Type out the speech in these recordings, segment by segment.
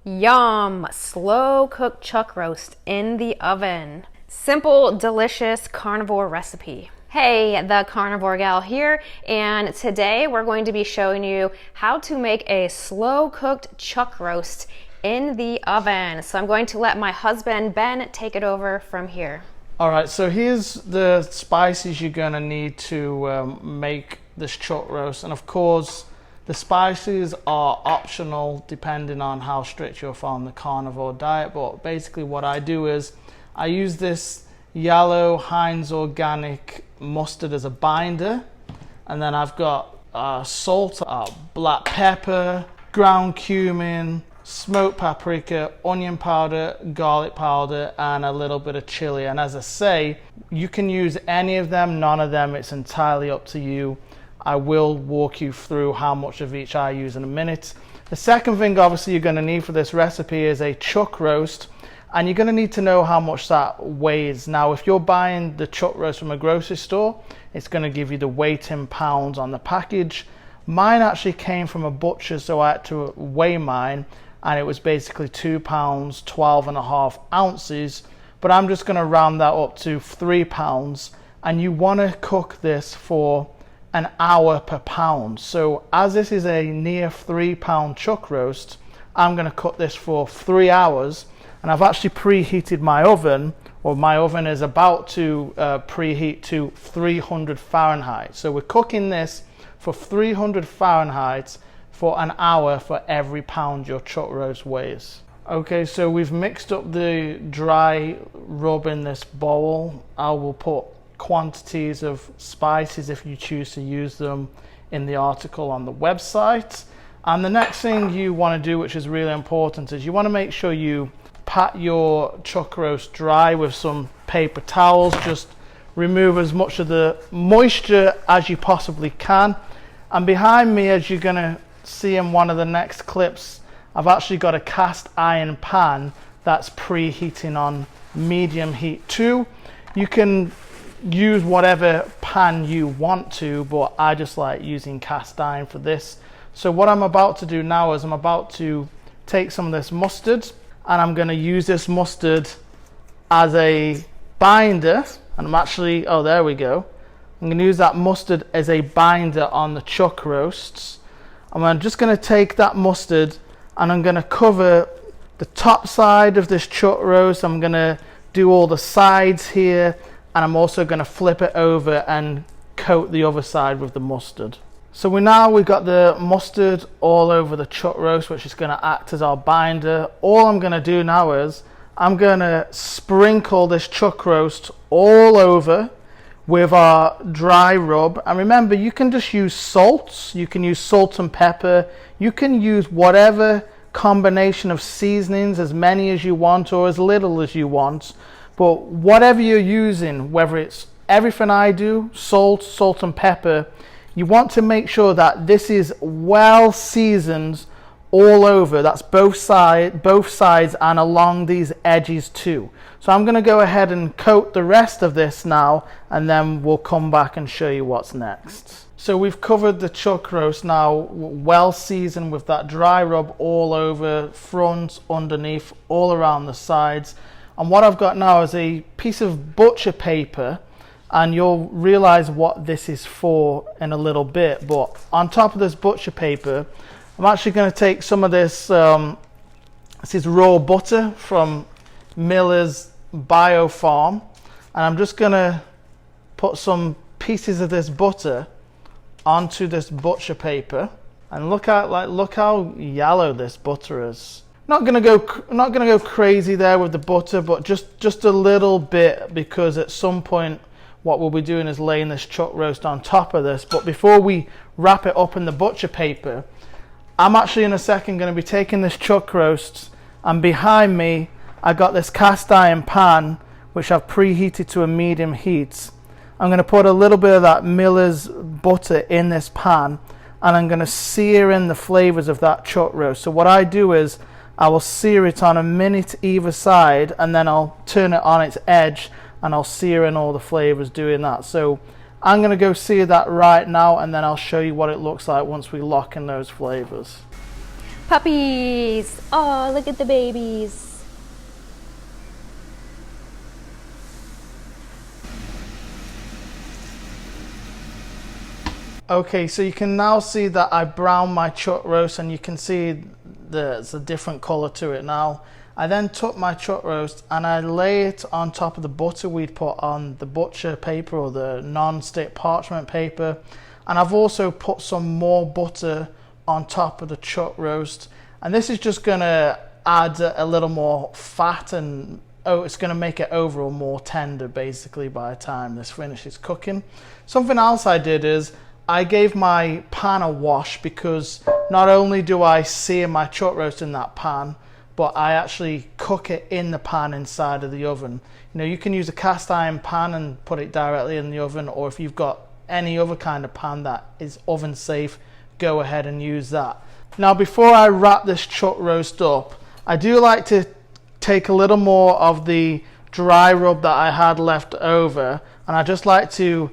Yum! Slow cooked chuck roast in the oven. Simple, delicious carnivore recipe. Hey, the Carnivore Gal here, and today we're going to be showing you how to make a slow cooked chuck roast in the oven. So I'm going to let my husband Ben take it over from here. All right, so here's the spices you're gonna need to make this chuck roast, and of course the spices are optional depending on how strict you're on the carnivore diet. But basically what I do is I use this yellow Heinz organic mustard as a binder, and then I've got salt, black pepper, ground cumin, smoked paprika, onion powder, garlic powder, and a little bit of chili. And as I say, you can use any of them, none of them, it's entirely up to you. I will walk you through how much of each I use in a minute. The second thing obviously you're going to need for this recipe is a chuck roast, and you're going to need to know how much that weighs. Now if you're buying the chuck roast from a grocery store, it's going to give you the weight in pounds on the package. Mine actually came from a butcher, so I had to weigh mine, and it was basically 2 pounds 12.5 ounces, but I'm just going to round that up to 3 pounds. And you want to cook this for an hour per pound. So as this is a near 3 pound chuck roast, I'm going to cook this for 3 hours, and I've actually preheated my oven, or my oven is about to preheat to 300 Fahrenheit. So we're cooking this for 300 Fahrenheit for an hour for every pound your chuck roast weighs. Okay, so we've mixed up the dry rub in this bowl. I will put quantities of spices if you choose to use them in the article on the website. And the next thing you want to do, which is really important, is you want to make sure you pat your chuck roast dry with some paper towels. Just remove as much of the moisture as you possibly can. And behind me, as you're going to see in one of the next clips, I've actually got a cast iron pan that's preheating on medium heat too. You can use whatever pan you want to, but I just like using cast iron for this. So what I'm about to do now is I'm about to take some of this mustard, and I'm going to use this mustard as a binder. And I'm actually, oh there we go, I'm going to use that mustard as a binder on the chuck roasts. And I'm just going to take that mustard and I'm going to cover the top side of this chuck roast. I'm going to do all the sides here, and I'm also going to flip it over and coat the other side with the mustard. So we've got the mustard all over the chuck roast, which is going to act as our binder. All I'm going to do now is I'm going to sprinkle this chuck roast all over with our dry rub. And remember, you can just use salt, you can use salt and pepper, you can use whatever combination of seasonings, as many as you want or as little as you want. But whatever you're using, whether it's everything I do, salt and pepper, you want to make sure that this is well seasoned all over. That's both sides and along these edges too. So I'm going to go ahead and coat the rest of this now, and then we'll come back and show you what's next. So we've covered the chuck roast now, well seasoned with that dry rub all over, front, underneath, all around the sides. And what I've got now is a piece of butcher paper, and you'll realize what this is for in a little bit. But on top of this butcher paper, I'm actually going to take some of this, this is raw butter from Miller's Bio Farm, and I'm just going to put some pieces of this butter onto this butcher paper. And look how yellow this butter is. Not gonna go crazy there with the butter, but just a little bit, because at some point what we'll be doing is laying this chuck roast on top of this. But before we wrap it up in the butcher paper, I'm actually in a second going to be taking this chuck roast, and behind me I got this cast iron pan which I've preheated to a medium heat. I'm going to put a little bit of that Miller's butter in this pan, and I'm going to sear in the flavors of that chuck roast. So what I do is I will sear it on a minute either side, and then I'll turn it on its edge and I'll sear in all the flavors doing that. So I'm going to go sear that right now, and then I'll show you what it looks like once we lock in those flavors. Puppies. Oh, look at the babies. Okay, so you can now see that I browned my chuck roast, and you can see there's a different color to it now. I then took my chuck roast and I lay it on top of the butter we'd put on the butcher paper or the non-stick parchment paper. And I've also put some more butter on top of the chuck roast. And this is just gonna add a little more fat, and it's gonna make it overall more tender basically by the time this finishes cooking. Something else I did is I gave my pan a wash, because not only do I sear my chuck roast in that pan, but I actually cook it in the pan inside of the oven. You know, you can use a cast iron pan and put it directly in the oven, or if you've got any other kind of pan that is oven safe, go ahead and use that. Now, before I wrap this chuck roast up, I do like to take a little more of the dry rub that I had left over, and I just like to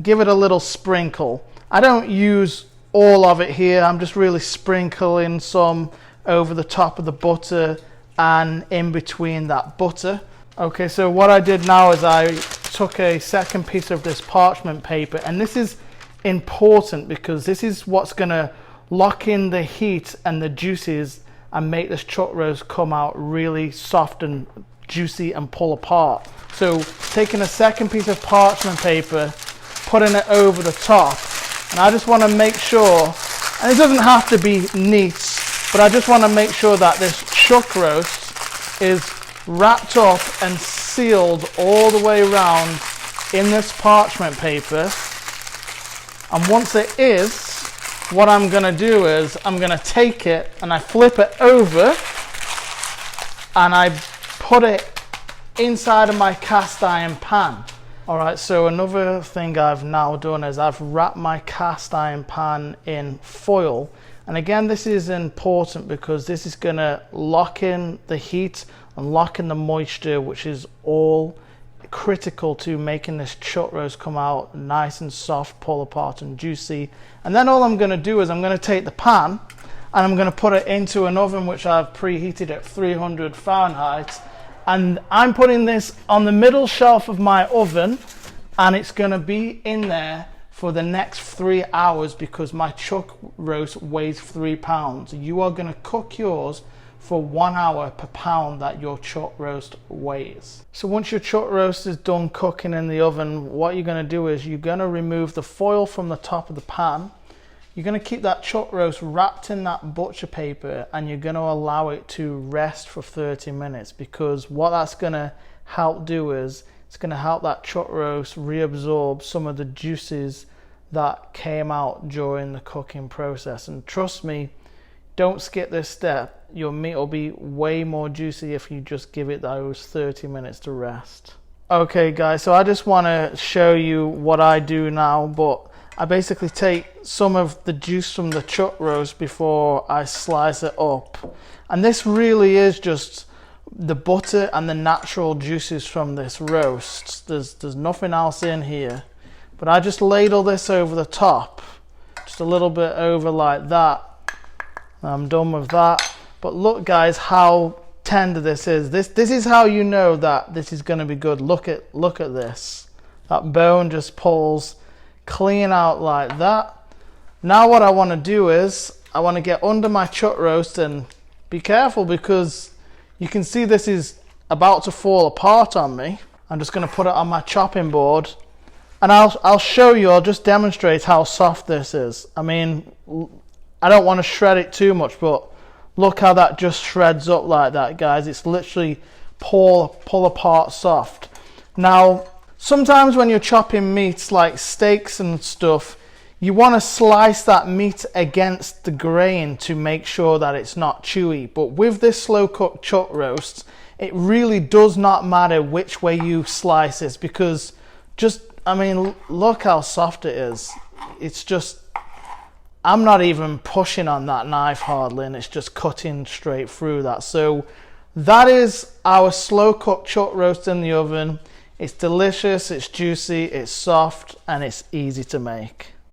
give it a little sprinkle. I don't use all of it here, I'm just really sprinkling some over the top of the butter and in between that butter. Okay, so what I did now is I took a second piece of this parchment paper, and this is important because this is what's gonna lock in the heat and the juices and make this chuck roast come out really soft and juicy and pull apart. So taking a second piece of parchment paper, putting it over the top, and I just want to make sure, and it doesn't have to be neat, but I just want to make sure that this chuck roast is wrapped up and sealed all the way around in this parchment paper. And once it is, what I'm going to do is I'm going to take it and I flip it over and I put it inside of my cast iron pan. Alright, so another thing I've now done is I've wrapped my cast iron pan in foil. And again, this is important because this is going to lock in the heat and lock in the moisture, which is all critical to making this chuck roast come out nice and soft, pull apart and juicy. And then all I'm going to do is I'm going to take the pan and I'm going to put it into an oven which I've preheated at 300 Fahrenheit. And I'm putting this on the middle shelf of my oven, and it's going to be in there for the next 3 hours because my chuck roast weighs 3 pounds. You are going to cook yours for 1 hour per pound that your chuck roast weighs. So once your chuck roast is done cooking in the oven, what you're going to do is you're going to remove the foil from the top of the pan. You're going to keep that chuck roast wrapped in that butcher paper, and you're going to allow it to rest for 30 minutes, because what that's going to help do is it's going to help that chuck roast reabsorb some of the juices that came out during the cooking process. And trust me, don't skip this step. Your meat will be way more juicy if you just give it those 30 minutes to rest. Okay guys, so I just want to show you what I do now, but I basically take some of the juice from the chuck roast before I slice it up. And this really is just the butter and the natural juices from this roast. There's nothing else in here. But I just ladle this over the top, just a little bit over like that. I'm done with that. But look guys how tender this is. This is how you know that this is going to be good. Look at this. That bone just pulls clean out like that. Now what I want to do is I want to get under my chuck roast, and be careful because you can see this is about to fall apart on me. I'm just going to put it on my chopping board, and I'll show you, I'll just demonstrate how soft this is. I mean, I don't want to shred it too much, but look how that just shreds up like that, guys. It's literally pull apart soft. Now sometimes when you're chopping meats like steaks and stuff, you want to slice that meat against the grain to make sure that it's not chewy. But with this slow cooked chuck roast, it really does not matter which way you slice this, because I mean, look how soft it is. It's just, I'm not even pushing on that knife hardly, and it's just cutting straight through that. So that is our slow cooked chuck roast in the oven. It's delicious, it's juicy, it's soft, and it's easy to make.